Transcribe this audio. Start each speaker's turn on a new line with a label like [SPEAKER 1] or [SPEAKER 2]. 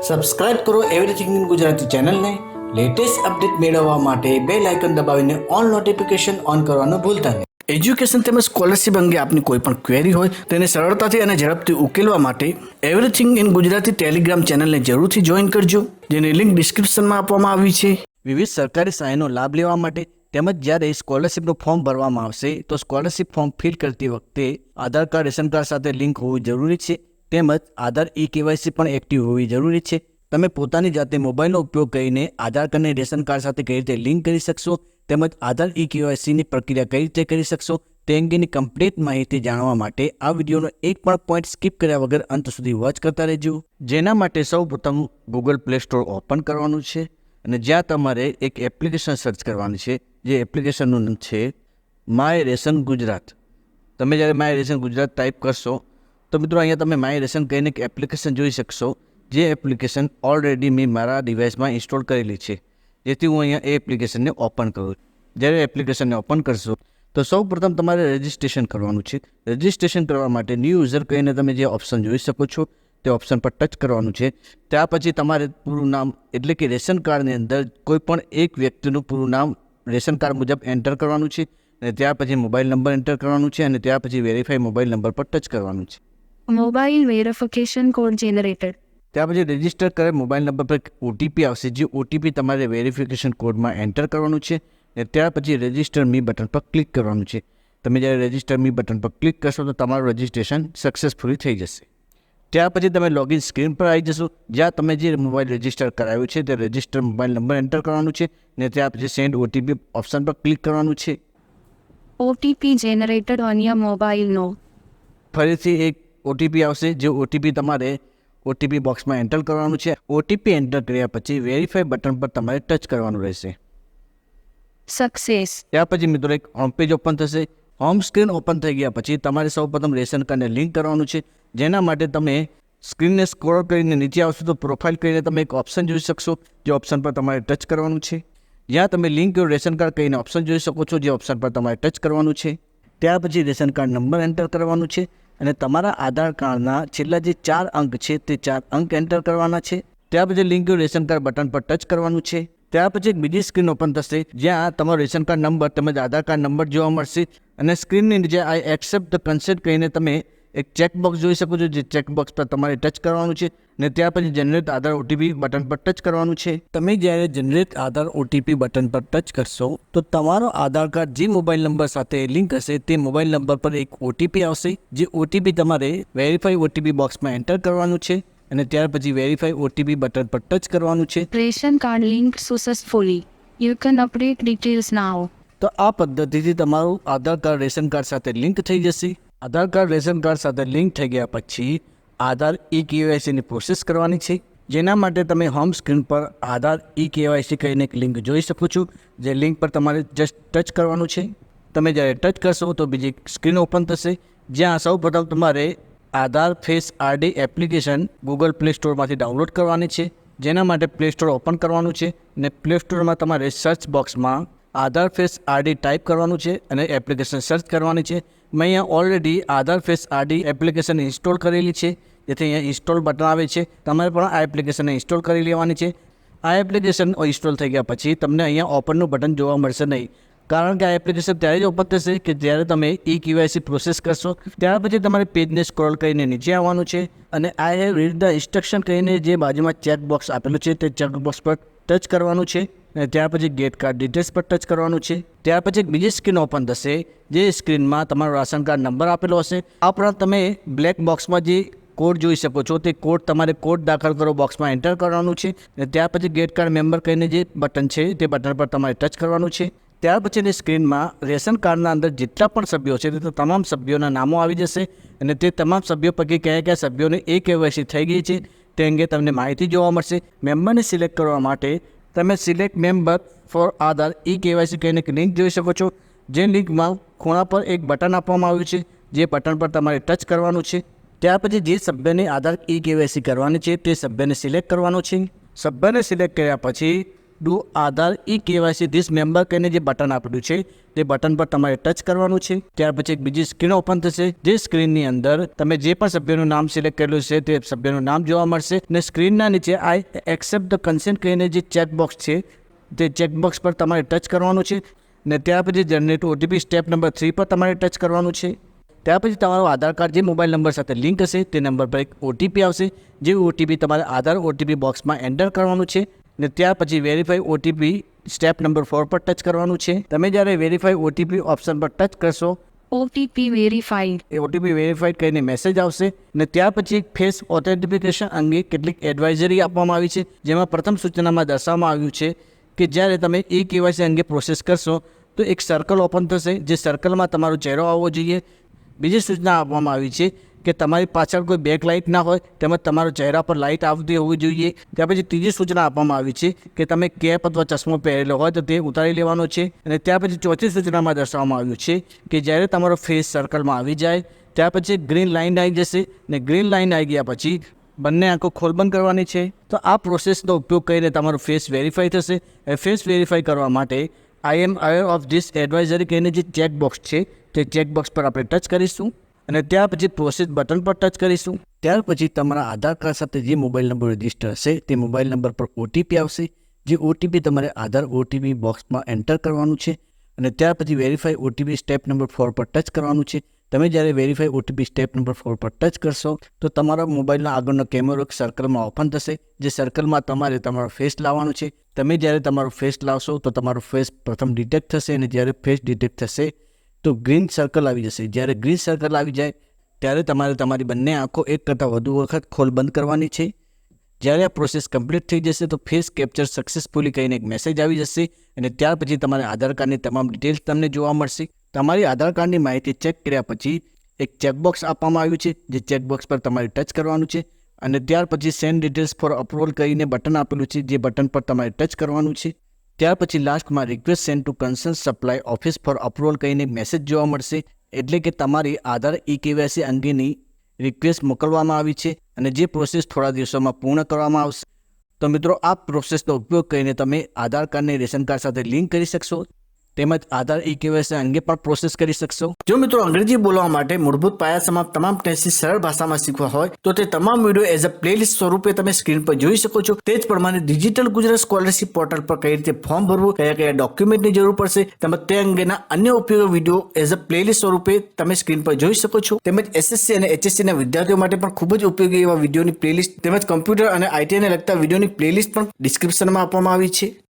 [SPEAKER 1] Subscribe કરો everything in Gujarati ચેનલને latest update મેળવવા માટે બેલ આઇકન દબાવીને ઓલ નોટિફિકેશન ઓન કરવાનું ભૂલતા નહીં. એજ્યુકેશન તેમજ સ્કોલરશિપ અંગે આપની કોઈ પણ ક્વેરી હોય તેને સરળતાથી અને ઝડપથી ઉકેલવા માટે એવરીથિંગ ઇન ગુજરાતી ટેલિગ્રામ ચેનલને જરૂરથી જોઈન કરજો, જેની લિંક ડિસ્ક્રિપ્શનમાં આપવામાં આવી છે. વિવિધ સરકારી સહાયનો લાભ લેવા માટે તેમજ જ્યારે સ્કોલરશિપનું ફોર્મ ભરવામાં આવશે તો સ્કોલરશિપ ફોર્મ ફિલ કરતી વખતે આધાર કાર્ડ રેશન કાર્ડ સાથે લિંક હોવું જરૂરી છે. તેમજ આધાર KYC પણ એક્ટિવ હોવી જરૂરી છે. તમે પોતાની જાતે મોબાઈલનો ઉપયોગ કરીને આધાર કાર્ડને રેશન કાર્ડ સાથે કઈ રીતે લિંક કરી શકશો તેમજ આધાર KYCની પ્રક્રિયા કઈ રીતે કરી શકશો તે અંગેની કમ્પ્લીટ માહિતી જાણવા માટે આ વિડીયોનો એક પણ પોઈન્ટ સ્કીપ કર્યા વગર અંત સુધી વોચ કરતા રહેજો. જેના માટે સૌ પ્રથમ ગૂગલ પ્લે સ્ટોર ઓપન કરવાનું છે અને જ્યાં તમારે એક એપ્લિકેશન સર્ચ કરવાની છે, જે એપ્લિકેશનનું નામ છે માય રેશન ગુજરાત. તમે જ્યારે માય રેશન ગુજરાત ટાઈપ કરશો તો મિત્રો અહીંયા તમે માય રેશન કહીને એક એપ્લિકેશન જોઈ શકશો, જે એપ્લિકેશન ઓલરેડી મેં મારા ડિવાઇસમાં ઇન્સ્ટોલ કરેલી છે, જેથી હું અહીંયા એ એપ્લિકેશનને ઓપન કરું. જ્યારે એપ્લિકેશનને ઓપન કરશો તો સૌ પ્રથમ તમારે રજિસ્ટ્રેશન કરવાનું છે. રજિસ્ટ્રેશન કરવા માટે ન્યૂ યુઝર કહીને તમે જે ઓપ્શન જોઈ શકો છો તે ઓપ્શન પર ટચ કરવાનું છે. ત્યાર પછી તમારે પૂરું નામ એટલે કે રેશન કાર્ડની અંદર કોઈ પણ એક વ્યક્તિનું પૂરું નામ રેશન કાર્ડ મુજબ એન્ટર કરવાનું છે અને ત્યાર પછી મોબાઈલ નંબર એન્ટર કરવાનું છે અને ત્યાર પછી વેરીફાઈ મોબાઈલ નંબર પર ટચ કરવાનું છે.
[SPEAKER 2] Mobile verification code generated.
[SPEAKER 1] ત્યાર પછી રજિસ્ટર કરેલ મોબાઈલ નંબર પર OTP આવશે, જે OTP તમારે વેરિફિકેશન કોડમાં એન્ટર કરવાનું છે અને ત્યાર પછી રજિસ્ટર મી બટન પર ક્લિક કરવાનું છે. તમે જ્યારે રજિસ્ટર મી બટન પર ક્લિક કરશો તો તમારું રજિસ્ટ્રેશન સક્સેસફુલી થઈ જશે. ત્યાર પછી તમે લોગિન સ્ક્રીન પર આવી જશો, જ્યાં તમે જે મોબાઈલ રજિસ્ટર કરાવ્યું છે તે રજિસ્ટર મોબાઈલ નંબર એન્ટર કરવાનું છે અને ત્યાર પછી સેન્ડ OTP ઓપ્શન પર ક્લિક કરવાનું છે.
[SPEAKER 2] OTP generated on your mobile no.
[SPEAKER 1] ફરીથી એક OTP આવશે, જે OTP તમારે OTP બોક્સમાં એન્ટર કરવાનું છે. OTP એન્ટર કર્યા પછી વેરીફાઈ બટન પર તમારે ટચ કરવાનું રહેશે.
[SPEAKER 2] સક્સેસ.
[SPEAKER 1] ત્યાર પછી મિત્રો એક હોમ પેજ ઓપન થશે. હોમ સ્ક્રીન ઓપન થઈ ગયા પછી તમારે સૌપ્રથમ રેશન કાર્ડને લિંક કરવાનું છે, જેના માટે તમે સ્ક્રીનને સ્ક્રોલ કરીને નીચે આવશો તો પ્રોફાઇલ કરીને તમે એક ઓપ્શન જોઈ શકશો, જે ઓપ્શન પર તમારે ટચ કરવાનું છે. જ્યાં તમે લિંક યોર રેશન કાર્ડ કહીને ઓપ્શન જોઈ શકો છો, જે ઓપ્શન પર તમારે ટચ કરવાનું છે. ત્યાર પછી રેશન કાર્ડ નંબર એન્ટર કરવાનું છે અને તમારા આધાર કાર્ડના છેલ્લા જે 4 અંક છે તે 4 અંક એન્ટર કરવાના છે. ત્યાર પછી link your ration card button પર ટચ કરવાનું છે. ત્યાર પછી એક બીજી સ્ક્રીન ઓપન થશે, જ્યાં તમારો રેશન કાર્ડ નંબર તેમજ આધાર કાર્ડ નંબર જોવા મળશે અને સ્ક્રીનની નીચે આઈ એક્સેપ્ટ ધ કન્સેન્ટ કહીને તમે એક ચેકબોક્સ જોઈ શકો છો, જે ચેકબોક્સ પર તમારે ટચ કરવાનું છે અને ત્યાર પછી જનરેટ આધાર OTP બટન પર ટચ કરવાનું છે. તમે જ્યારે જનરેટ આધાર OTP બટન પર ટચ કરશો તો તમારો આધાર કાર્ડ જે મોબાઈલ નંબર સાથે લિંક હશે તે મોબાઈલ નંબર પર એક OTP આવશે, જે OTP તમારે વેરીફાઈ OTP બોક્સમાં એન્ટર કરવાનું છે અને ત્યાર પછી વેરીફાઈ OTP બટન પર ટચ કરવાનું છે.
[SPEAKER 2] Ration card link successfully. You can update details now.
[SPEAKER 1] તો આ પદ્ધતિથી તમારું આધાર કાર્ડ રેશન કાર્ડ સાથે લિંક થઈ જશે. આધાર કાર્ડ રેશન કાર્ડ સાથે લિંક થઈ ગયા પછી આધાર KYCની પ્રોસેસ કરવાની છે, જેના માટે તમે હોમ સ્ક્રીન પર આધાર KYC કહીને એક લિંક જોઈ શકો છો, જે લિંક પર તમારે જસ્ટ ટચ કરવાનું છે. તમે જ્યારે ટચ કરશો તો બીજી સ્ક્રીન ઓપન થશે, જ્યાં સૌ પ્રથમ તમારે Aadhaar face ID application Google play સ્ટોરમાંથી ડાઉનલોડ કરવાની છે. જેના માટે પ્લે સ્ટોર ઓપન કરવાનું છે અને પ્લે સ્ટોરમાં તમારે સર્ચ બોક્સમાં આધાર ફેસ ID ટાઈપ કરવાનું છે અને એપ્લિકેશન સર્ચ કરવાની છે. મેં અહીંયા ઓલરેડી આધાર ફેસ ID એપ્લિકેશન ઇન્સ્ટોલ કરેલી છે, જેથી અહીંયા ઇન્સ્ટોલ બટન આવે છે. તમારે પણ આ એપ્લિકેશનને ઇન્સ્ટોલ કરી લેવાની છે. આ એપ્લિકેશન ઇન્સ્ટોલ થઈ ગયા પછી તમને અહીંયા ઓપનનું બટન જોવા મળશે નહીં, કારણ કે આ એપ્લિકેશન ત્યારે જ ઓપન થશે કે જ્યારે તમે KYC પ્રોસેસ કરશો. ત્યાર પછી તમારે પેજને સ્ક્રોલ કરીને નીચે આવવાનું છે અને I have read the instruction કહીને જે બાજુમાં ચેકબોક્સ આપેલું છે તે ચેકબોક્સ પર ટચ કરવાનું છે અને ત્યાર પછી ગેટ કાર્ડ ડિટેલ્સ પર ટચ કરવાનું છે. ત્યાર પછી એક બીજી સ્ક્રીન ઓપન થશે, જે સ્ક્રીનમાં તમારો રાશન કાર્ડ નંબર આપેલો હશે. આ ઉપરાંત તમે બ્લેક બોક્સમાં જે કોડ જોઈ શકો છો તે કોડ તમારે કોડ દાખલ કરો બોક્સમાં એન્ટર કરવાનું છે અને ત્યાર પછી ગેટ કાર્ડ મેમ્બર કહીને જે બટન છે તે બટન પર તમારે ટચ કરવાનું છે. ત્યાર પછીની સ્ક્રીનમાં રેશન કાર્ડના અંદર જેટલા પણ સભ્યો છે તે તમામ સભ્યોના નામો આવી જશે અને તે તમામ સભ્યો પૈકી કયા કયા સભ્યોને KYC થઈ ગઈ છે તે અંગે તમને માહિતી જોવા મળશે. મેમ્બરને સિલેક્ટ કરવા માટે તમે સિલેક્ટ મેમ્બર ફોર આધાર KYC કહીને એક લિંક જોઈ શકો છો, જે લિંકમાં ખૂણા પર એક બટન આપવામાં આવ્યું છે, જે બટન પર તમારે ટચ કરવાનું છે. ત્યાર પછી જે સભ્યને આધાર KYC કરવાની છે તે સભ્યને સિલેક્ટ કરવાનો છે. સભ્યને સિલેક્ટ કર્યા પછી do Aadhaar e-KYC this member કહીને જે બટન આપેલું છે તે બટન પર તમારે ટચ કરવાનું છે. ત્યાર પછી એક બીજી સ્ક્રીન ઓપન થશે. જે સ્ક્રીનની અંદર તમે જે પણ સભ્યનું નામ સિલેક્ટ કરેલું છે તે સભ્યનું નામ જોવા મળશે અને સ્ક્રીનના નીચે આઈ એક્સેપ્ટ ધ કન્સેન્ટ કહીને જે ચેકબોક્સ છે તે ચેકબોક્સ પર તમારે ટચ કરવાનું છે અને ત્યાર પછી જનરેટ ઓટીપી સ્ટેપ નંબર 3 પર તમારે ટચ કરવાનું છે. ત્યાર પછી તમારું આધાર કાર્ડ જે મોબાઈલ નંબર સાથે લિંક હશે તે નંબર પર એક ઓટીપી આવશે. જે ઓટીપી તમારે આધાર ઓટીપી બોક્સમાં એન્ટર કરવાનું છે અને ત્યાર પછી વેરીફાઈ ઓટીપી સ્ટેપ નંબર 4 પર ટચ કરવાનું છે. તમે જ્યારે વેરીફાઈ ઓટીપી ઓપ્શન પર ટચ કરશો
[SPEAKER 2] OTP verified.
[SPEAKER 1] એ ઓટીપી વેરીફાઈડ કરીને મેસેજ આવશે અને ત્યાર પછી એક ફેસ ઓથેન્ટિફિકેશન અંગે કેટલીક એડવાઇઝરી આપવામાં આવી છે. જેમાં પ્રથમ સૂચનામાં દર્શાવવામાં આવ્યું છે કે જ્યારે તમે e-KYC અંગે પ્રોસેસ કરશો તો એક સર્કલ ઓપન થશે. જે સર્કલમાં તમારો ચહેરો આવવો જોઈએ. બીજી સૂચના આપવામાં આવી છે કે તમારી પાછળ કોઈ બેક લાઇટ ના હોય તેમજ તમારા ચહેરા પર લાઇટ આવતી હોવી જોઈએ. ત્યાર પછી ત્રીજી સૂચના આપવામાં આવી છે કે તમે કેપ અથવા ચશ્મો પહેરેલો હોય તો તે ઉતારી લેવાનો છે. અને ત્યાર પછી ચોથી સૂચનામાં દર્શાવવામાં આવ્યું છે કે જ્યારે તમારો ફેસ સર્કલમાં આવી જાય ત્યાર પછી ગ્રીન લાઇન આવી જશે અને ગ્રીન લાઇન આવી ગયા પછી બંને આંખો ખોલબંધ કરવાની છે. તો આ પ્રોસેસનો ઉપયોગ કરીને તમારો ફેસ વેરીફાઈ થશે. ફેસ વેરીફાઈ કરવા માટે આઈ એમ અવેર ઓફ ધીસ એડવાઇઝરી કહીને જે ચેકબોક્સ છે તે ચેકબોક્સ પર આપણે ટચ કરીશું અને ત્યાર પછી પ્રોસેસ બટન પર ટચ કરીશું. ત્યાર પછી તમારા આધાર કાર્ડ સાથે જે મોબાઈલ નંબર રજિસ્ટર હશે તે મોબાઈલ નંબર પર ઓટીપી આવશે. જે ઓટીપી તમારે આધાર ઓટીપી બોક્સમાં એન્ટર કરવાનું છે અને ત્યાર પછી વેરીફાઈ ઓટીપી સ્ટેપ નંબર 4 પર ટચ કરવાનું છે. તમે જ્યારે વેરીફાઈ ઓટીપી સ્ટેપ નંબર 4 પર ટચ કરશો તો તમારા મોબાઈલના આગળનો કેમેરો એક સર્કલમાં ઓપન થશે. જે સર્કલમાં તમારે તમારો ફેસ લાવવાનો છે. તમે જ્યારે તમારો ફેસ લાવશો તો તમારો ફેસ પ્રથમ ડિટેક્ટ થશે અને જ્યારે ફેસ ડિટેક્ટ થશે તો ગ્રીન સર્કલ આવી જશે. જ્યારે ગ્રીન સર્કલ આવી જાય ત્યારે તમારે તમારી બંને આંખો એક કરતાં વધુ વખત ખોલ બંધ કરવાની છે. જ્યારે આ પ્રોસેસ કમ્પ્લીટ થઈ જશે તો ફેસ કેપ્ચર સક્સેસફુલી કહીને એક મેસેજ આવી જશે અને ત્યાર પછી તમારે આધાર કાર્ડની તમામ ડિટેલ્સ તમને જોવા મળશે. તમારી આધાર કાર્ડની માહિતી ચેક કર્યા પછી એક ચેકબોક્સ આપવામાં આવ્યું છે. જે ચેકબોક્સ પર તમારે ટચ કરવાનું છે અને ત્યાર પછી સેન્ડ ડિટેલ્સ ફોર અપ્રુવલ કરીને બટન આપેલું છે. જે બટન પર તમારે ટચ કરવાનું છે. ત્યાર પછી લાસ્ટમાં request send to concern supply office four approval કહીને મેસેજ જોવા મળશે. એટલે કે તમારી આધાર e-KYC અંગેની રિક્વેસ્ટ મોકલવામાં આવી છે અને જે પ્રોસેસ થોડા દિવસોમાં પૂર્ણ કરવામાં આવશે. તો મિત્રો આ પ્રોસેસનો ઉપયોગ કરીને તમે આધાર કાર્ડને રેશન કાર્ડ સાથે લિંક કરી શકશો તેમજ આધાર e-KYC અંગે પણ પ્રોસેસ કરી શકશો. જો મિત્રો અંગ્રેજી બોલવા માટે મૂળભૂત પાયા સમાપ્ત તમામ ટેસ્ટથી સરળ ભાષામાં શીખવા હોય તો તે તમામ વિડીયો એઝ અ પ્લેલિસ્ટ સ્વરૂપે તમે સ્ક્રીન પર જોઈ શકો છો. તે જ પ્રમાણે ડિજિટલ ગુજરાત સ્કોલરશિપ પોર્ટલ પર કઈ રીતે ફોર્મ ભરવું, કયા કયા ડોક્યુમેન્ટની જરૂર પડશે તેમજ તે અંગેના અન્ય ઉપયોગી વિડીયો એઝ અ પ્લેલિસ્ટ સ્વરૂપે તમે સ્ક્રીન પર જોઈ શકો છો. તેમજ SSC અને HSC ના વિદ્યાર્થીઓ માટે પણ ખૂબ જ ઉપયોગી એવા વિડીયોની પ્લેલિસ્ટ તેમજ કમ્પ્યુટર અને IT ને લગતા વિડીયોની પ્લેલિસ્ટ પણ ડિસ્ક્રિપ્શનમાં આપવામાં આવી છે.